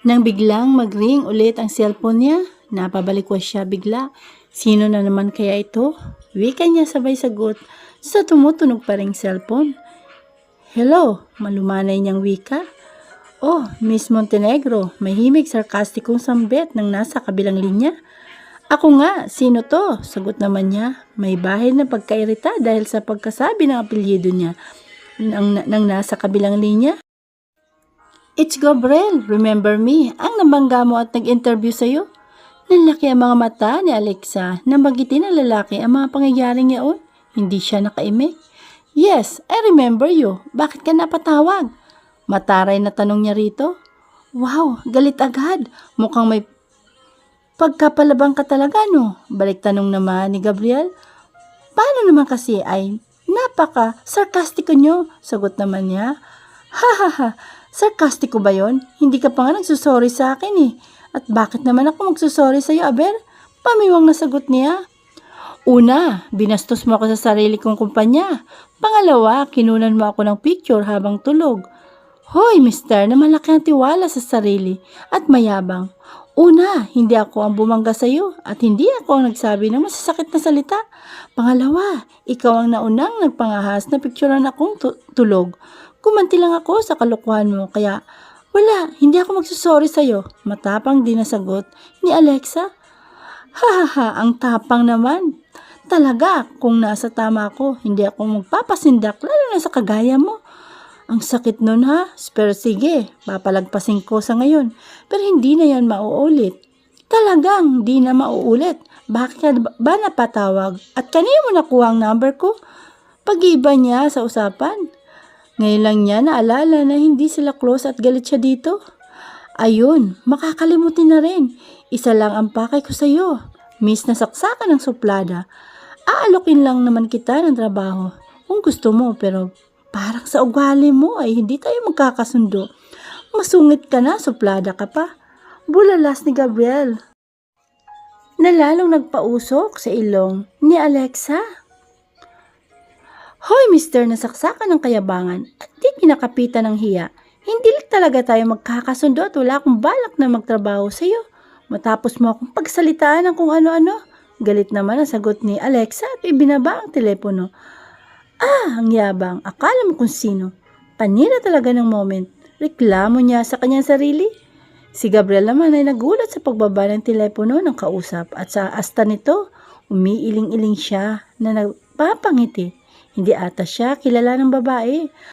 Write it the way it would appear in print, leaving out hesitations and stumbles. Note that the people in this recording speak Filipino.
Nang biglang mag-ring ulit ang cellphone niya, napabalikwas siya bigla. Sino na naman kaya ito? Wika niya sabay sagot sa tumutunog pa ring cellphone. Hello, malumanay niyang wika. Oh, Miss Montenegro, mahimig sarkastikong sambit ng nasa kabilang linya. Ako nga, sino to? Sagot naman niya. May bahid na pagkairita dahil sa pagkasabi ng apelyido niya ng nasa kabilang linya. It's Gabriel, remember me, ang nabangga mo at nag-interview sa'yo. Nanlaki ang mga mata ni Alexa nang magitin ng lalaki ang mga pangyayaring yaon. Hindi siya nakaimik. Yes, I remember you. Bakit ka napatawag? Mataray na tanong niya rito. Wow, galit agad. Mukhang may pagkapalabang ka talaga, no? Balik tanong naman ni Gabriel. Paano naman kasi ay napaka-sarkastiko nyo? Sagot naman niya. Ha ha ha, sarkastiko ba yon? Hindi ka pa nga nagsusorry sa akin eh. At bakit naman ako magsusorry sa'yo, Aber? Pamiwang na sagot niya. Una, binastos mo ako sa sarili kong kumpanya. Pangalawa, kinunan mo ako ng picture habang tulog. Hoy, mister, na malaki ang tiwala sa sarili at mayabang. Una, hindi ako ang bumangga sa iyo at hindi ako ang nagsabi ng masasakit na salita. Pangalawa, ikaw ang naunang nagpangahas na picturean akong tulog. Kumanti lang ako sa kalokohan mo kaya wala, hindi ako magsusorry sa iyo. Matapang din na sagot ni Alexa. Hahaha, ang tapang naman. Talaga, kung nasa tama ako, hindi ako magpapasindak lalo na sa kagaya mo. Ang sakit nun ha, pero sige, papalagpasin ko sa ngayon. Pero hindi na yan mauulit. Talagang di na mauulit. Bakit ka ba napatawag? At kanino mo nakuha ang number ko? Pag-iba niya sa usapan. Ngayon lang niya naalala na hindi sila close at galit siya dito. Ayun, makakalimutin na rin. Isa lang ang pakay ko sa iyo. Miss na saksakan ng suplada. Aalokin lang naman kita ng trabaho. Kung gusto mo, pero parang sa ugali mo ay hindi tayo magkakasundo. Masungit ka na, suplada ka pa. Bulalas ni Gabriel na lalong nagpausok sa ilong ni Alexa. Hoy, mister, nasaksakan ng kayabangan at di kinakapitan ng hiya. Hindi talaga tayo magkakasundo at wala akong balak na magtrabaho sa iyo. Matapos mo akong pagsalitaan ng kung ano-ano. Galit naman ang sagot ni Alexa at ibinaba ang telepono. Ah, ang yabang. Akala mo kung sino. Panira talaga ng moment. Reklamo niya sa kanyang sarili. Si Gabriel naman ay nagulat sa pagbaba ng telepono ng kausap at sa asta nito, umiiling-iling siya na nagpapangiti. Hindi ata siya kilala ng babae.